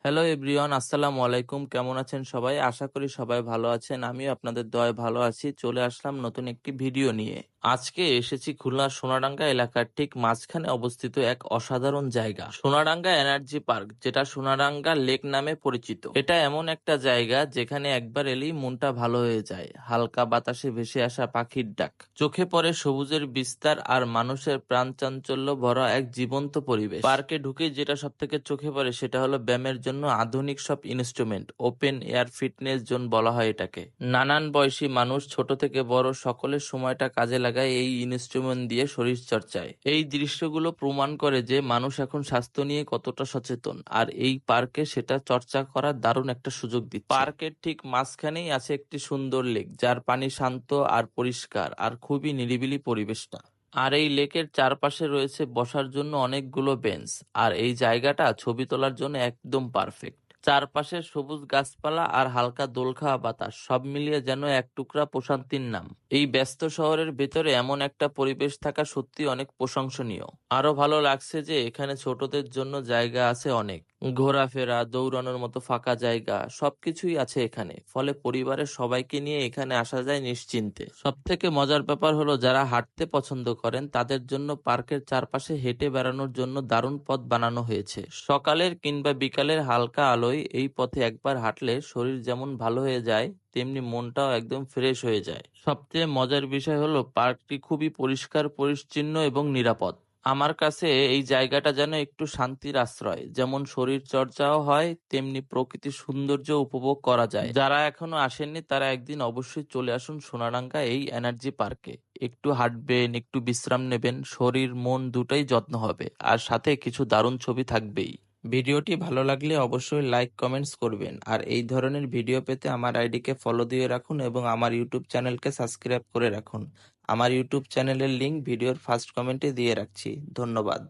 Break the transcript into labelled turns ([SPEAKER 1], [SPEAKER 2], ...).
[SPEAKER 1] Hello everyone, আসসালামু আলাইকুম। কেমন আছেন সবাই? আশা করি সবাই ভালো আছেন। আমিও আপনাদের দয়ায় ভালো আছি। চলে আসলাম নতুন একটি ভিডিও নিয়ে। আজকে এসেছি খুলনার সোনাডাঙ্গা এলাকার ঠিক মাঝখানে অবস্থিত এক অসাধারণ জায়গা, সোনাডাঙ্গা এনার্জি পার্ক, যেটা সোনাডাঙ্গা লেক নামে পরিচিত। এটা এমন একটা জায়গা যেখানে একবার এলেই মনটা ভালো হয়ে যায়। হালকা বাতাসে ভেসে আসা পাখির ডাক, চোখে পড়ে সবুজের বিস্তার, আর মানুষের প্রাণ চাঞ্চল্য ভরা এক জীবন্ত পরিবেশ। পার্কে ঢুকে যেটা সব থেকে চোখে পড়ে সেটা হলো ব্যায়ামের জন্য আধুনিক সব instrument. Open air fitness zone বলা হয় এটাকে। নানান বয়সী মানুষ, ছোট থেকে বড়, সকলের সময়টা কাজে লাগায় এই ইনস্ট্রুমেন্ট দিয়ে শরীর চর্চায়। এই দৃশ্যগুলো প্রমাণ করে যে মানুষ এখন স্বাস্থ্য নিয়ে কতটা সচেতন, আর এই পার্কে সেটা চর্চা করার দারুণ একটা সুযোগ দিচ্ছে। পার্কের ঠিক মাঝখানেই আছে একটি সুন্দর লেক, যার পানি শান্ত আর পরিষ্কার, আর খুবই নিরিবিলি পরিবেশটা। আর এই লেকের চারপাশে রয়েছে বসার জন্য অনেকগুলো বেঞ্চ, আর এই জায়গাটা ছবি তোলার জন্য একদম পারফেক্ট। চারপাশে সবুজ গাছপালা আর হালকা দোলখাওয়া বাতাস, সব মিলিয়ে যেন এক টুকরা প্রশান্তির নাম। এই ব্যস্ত শহরের ভেতরে এমন একটা পরিবেশ থাকা সত্যি অনেক প্রশংসনীয়। আরো ভালো লাগছে যে এখানে ছোটদের জন্য জায়গা আছে অনেক, ঘোরাফেরা, দৌড়ানোর মতো ফাঁকা জায়গা সবকিছুই আছে এখানে। ফলে পরিবারের সবাইকে নিয়ে এখানে আসা যায় নিশ্চিন্তে। সব থেকে মজার ব্যাপার হলো, যারা হাঁটতে পছন্দ করেন তাদের জন্য পার্কের চারপাশে হেঁটে বেড়ানোর জন্য দারুণ পথ বানানো হয়েছে। সকালের কিংবা বিকালের হালকা আলোয় এই পথে একবার হাঁটলে শরীর যেমন ভালো হয়ে যায়, তেমনি মনটাও একদম ফ্রেশ হয়ে যায়। সবচেয়ে মজার বিষয় হলো পার্কটি খুবই পরিষ্কার পরিচ্ছন্ন এবং নিরাপদ। আমার কাছে এই জায়গাটা যেন একটু শান্তির আশ্রয়। যেমন শরীর চর্চাও হয়, তেমনি প্রকৃতির সৌন্দর্য উপভোগ করা যায়। যারা এখনো আসেননি তারা একদিন অবশ্যই চলে আসুন সোনাডাঙ্গা এই এনার্জি পার্কে। একটু হাঁটবেন, একটু বিশ্রাম নেবেন, শরীর মন দুটোই যত্ন হবে, আর সাথে কিছু দারুণ ছবি থাকবেই। ভিডিওটি ভালো লাগলে অবশ্যই লাইক কমেন্টস করবেন, আর এই ধরনের ভিডিও পেতে আমার আইডিকে ফলো দিয়ে রাখুন এবং আমার ইউটিউব চ্যানেলকে সাবস্ক্রাইব করে রাখুন। আমার ইউটিউব চ্যানেলের লিংক ভিডিওর ফার্স্ট কমেন্টে দিয়ে রাখছি। ধন্যবাদ।